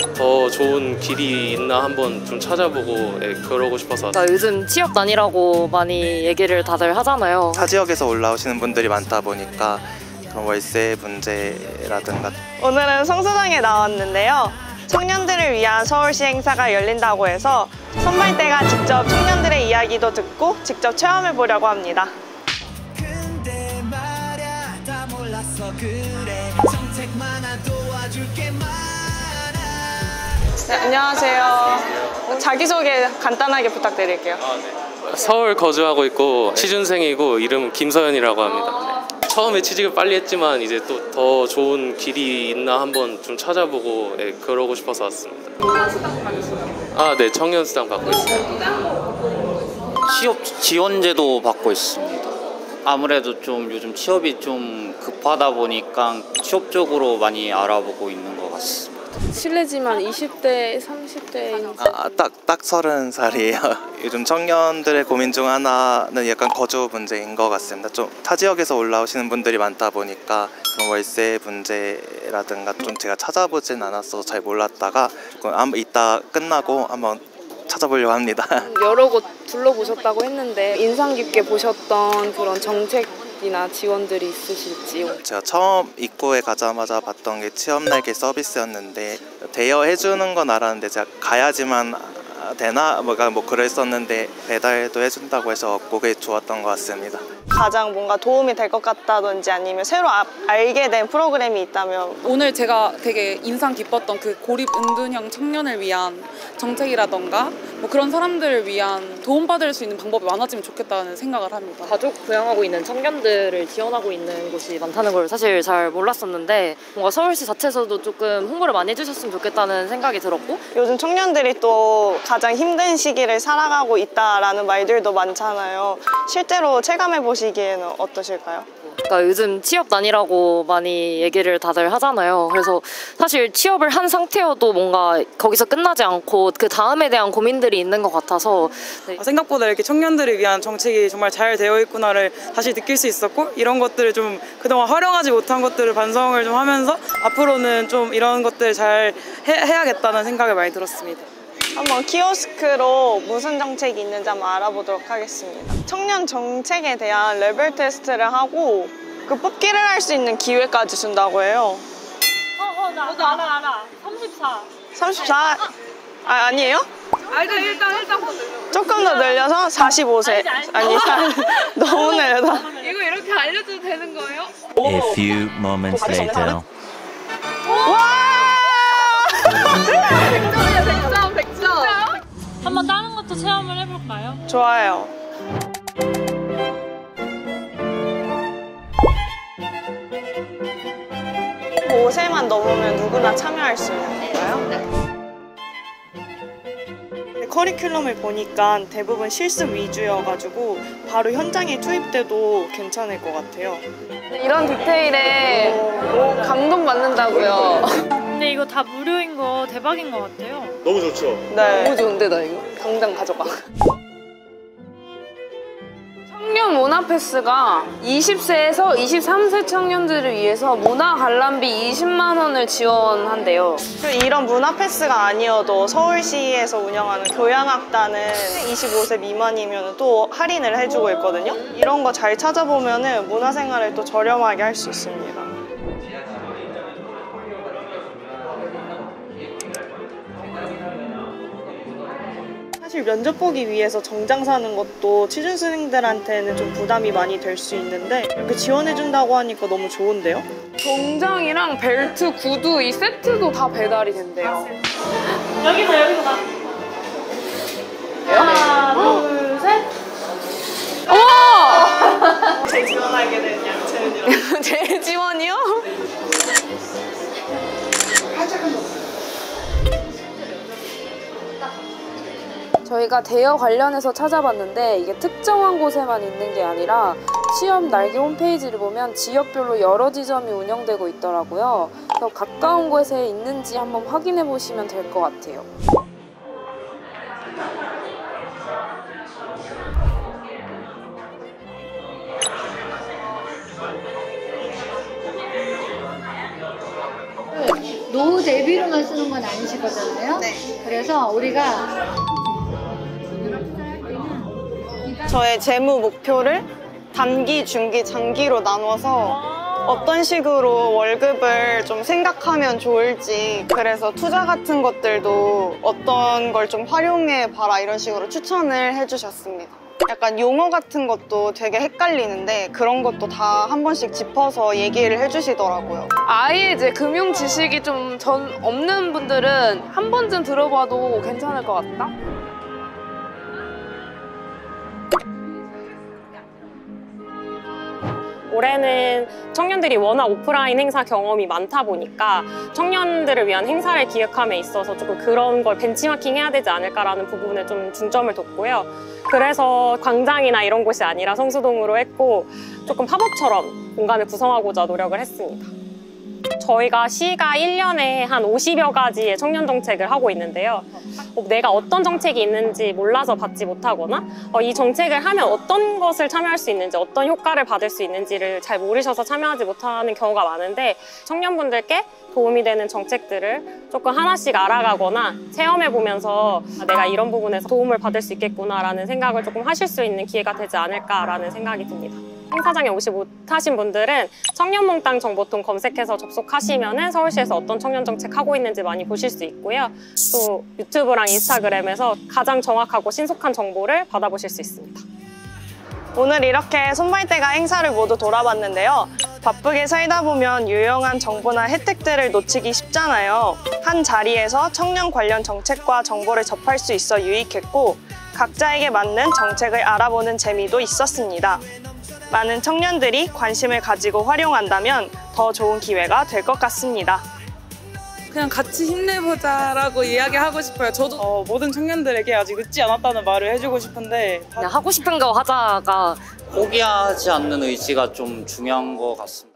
더 좋은 길이 있나 한번 좀 찾아보고 그러고 싶어서 왔어요. 요즘 취업난이라고 많이 얘기를 다들 하잖아요. 타 지역에서 올라오시는 분들이 많다 보니까 그런 월세 문제라든가. 오늘은 성수동에 나왔는데요. 청년들을 위한 서울시 행사가 열린다고 해서 선발대가 직접 청년들의 이야기도 듣고 직접 체험해 보려고 합니다. 근데 말야 다 몰랐어 그래 정책만 도와줄게 네, 안녕하세요. 자기소개 간단하게 부탁드릴게요. 서울 거주하고 있고 취준생이고 이름 김서연이라고 합니다. 처음에 취직을 빨리 했지만 이제 또 더 좋은 길이 있나 한번 좀 찾아보고 그러고 싶어서 왔습니다. 청년수당 받으시나요? 네, 청년수당 받고 있어요. 취업 지원제도 받고 있습니다. 아무래도 좀 요즘 취업이 좀 급하다 보니까 취업 쪽으로 많이 알아보고 있는 것 같습니다. 실례지만 20대, 30대인 딱 30살이에요. 요즘 청년들의 고민 중 하나는 약간 거주 문제인 것 같습니다. 좀 타 지역에서 올라오시는 분들이 많다 보니까 그런 월세 문제라든가 좀 제가 찾아보진 않았어서 잘 몰랐다가 한번 이따 끝나고 한번 찾아보려고 합니다. 여러 곳 둘러보셨다고 했는데 인상 깊게 보셨던 그런 정책이나 지원들이 있으실지요? 제가 처음 입구에 가자마자 봤던 게 취업날개 서비스였는데 대여해주는 건 알았는데 제가 가야지만 되나? 뭐 그랬었는데 배달도 해준다고 해서 그게 좋았던 것 같습니다. 가장 뭔가 도움이 될 것 같다든지 아니면 새로 알게 된 프로그램이 있다면? 오늘 제가 되게 인상 깊었던 그 고립 은둔형 청년을 위한 정책이라던가 뭐 그런 사람들을 위한 도움받을 수 있는 방법이 많아지면 좋겠다는 생각을 합니다. 가족 부양하고 있는 청년들을 지원하고 있는 곳이 많다는 걸 사실 잘 몰랐었는데 뭔가 서울시 자체에서도 조금 홍보를 많이 해주셨으면 좋겠다는 생각이 들었고, 요즘 청년들이 또 가장 힘든 시기를 살아가고 있다라는 말들도 많잖아요. 실제로 체감해 보시기에는 어떠실까요? 그러니까 요즘 취업난이라고 많이 얘기를 다들 하잖아요. 그래서 사실 취업을 한 상태여도 뭔가 거기서 끝나지 않고 그 다음에 대한 고민들이 있는 것 같아서 생각보다 이렇게 청년들을 위한 정책이 정말 잘 되어 있구나를 다시 느낄 수 있었고, 이런 것들을 좀 그동안 활용하지 못한 것들을 반성을 좀 하면서 앞으로는 좀 이런 것들을 잘 해야겠다는 생각이 많이 들었습니다. 한번 키오스크로 무슨 정책이 있는지 한번 알아보도록 하겠습니다. 청년 정책에 대한 레벨 테스트를 하고 그 뽑기를 할 수 있는 기회까지 준다고 해요. 나 알아. 34. 34? 아니에요? 일단 조금 더 늘려서 45세. 아니, 너무 늘려다. 이거 이렇게 알려줘도 되는 거예요? A few moments later. 와! 100점. 한번 다른 것도 체험을 해볼까요? 좋아요. 뭐 5세만 넘으면 누구나 참여할 수 있는 건가요? 네. 커리큘럼을 보니까 대부분 실습 위주여가지고 바로 현장에 투입돼도 괜찮을 것 같아요. 이런 디테일에 감동받는다고요. 근데 이거 다 무료인 거 대박인 것 같아요. 너무 좋죠? 네. 너무 좋은데 나 이거 당장 가져가. 청년 문화 패스가 20세에서 23세 청년들을 위해서 문화 관람비 20만 원을 지원한대요. 이런 문화 패스가 아니어도 서울시에서 운영하는 교양악단은 25세 미만이면 또 할인을 해주고 있거든요. 이런 거 잘 찾아보면 문화생활을 또 저렴하게 할 수 있습니다. 사실 면접 보기 위해서 정장 사는 것도 취준생들한테는 좀 부담이 많이 될 수 있는데 이렇게 지원해준다고 하니까 너무 좋은데요? 정장이랑 벨트, 구두 이 세트도 다 배달이 된대요. 여기서 나. 하나, 둘, 셋. 우와! 제 지원하게 된 양채은이요. 제 지원이요? 저희가 대여 관련해서 찾아봤는데 이게 특정한 곳에만 있는 게 아니라 취업 날개 홈페이지를 보면 지역별로 여러 지점이 운영되고 있더라고요. 그래서 가까운 곳에 있는지 한번 확인해 보시면 될 것 같아요. 노후 내비로만 쓰는 건 아니실 거잖아요. 네. 그래서 우리가 저의 재무 목표를 단기, 중기, 장기로 나눠서 어떤 식으로 월급을 좀 생각하면 좋을지, 그래서 투자 같은 것들도 어떤 걸 좀 활용해 봐라 이런 식으로 추천을 해주셨습니다. 약간 용어 같은 것도 되게 헷갈리는데 그런 것도 다 한 번씩 짚어서 얘기를 해주시더라고요. 아예 이제 금융 지식이 좀 없는 분들은 한 번쯤 들어봐도 괜찮을 것 같다. 올해는 청년들이 워낙 오프라인 행사 경험이 많다 보니까 청년들을 위한 행사를 기획함에 있어서 조금 그런 걸 벤치마킹 해야 되지 않을까라는 부분에 좀 중점을 뒀고요. 그래서 광장이나 이런 곳이 아니라 성수동으로 했고 조금 팝업처럼 공간을 구성하고자 노력을 했습니다. 저희가 시가 1년에 한 50여 가지의 청년 정책을 하고 있는데요. 내가 어떤 정책이 있는지 몰라서 받지 못하거나 이 정책을 하면 어떤 것을 참여할 수 있는지, 어떤 효과를 받을 수 있는지를 잘 모르셔서 참여하지 못하는 경우가 많은데, 청년분들께 도움이 되는 정책들을 조금 하나씩 알아가거나 체험해보면서 내가 이런 부분에서 도움을 받을 수 있겠구나라는 생각을 조금 하실 수 있는 기회가 되지 않을까라는 생각이 듭니다. 행사장에 오지 못하신 분들은 청년몽땅 정보통 검색해서 접속하시면 서울시에서 어떤 청년 정책 하고 있는지 많이 보실 수 있고요. 또 유튜브랑 인스타그램에서 가장 정확하고 신속한 정보를 받아보실 수 있습니다. 오늘 이렇게 손발대가 행사를 모두 돌아봤는데요. 바쁘게 살다 보면 유용한 정보나 혜택들을 놓치기 쉽잖아요. 한 자리에서 청년 관련 정책과 정보를 접할 수 있어 유익했고, 각자에게 맞는 정책을 알아보는 재미도 있었습니다. 많은 청년들이 관심을 가지고 활용한다면 더 좋은 기회가 될 것 같습니다. 그냥 같이 힘내보자라고 이야기하고 싶어요. 저도 모든 청년들에게 아직 늦지 않았다는 말을 해주고 싶은데 그냥 하고 싶은 거 하자가 포기하지 않는 의지가 좀 중요한 것 같습니다.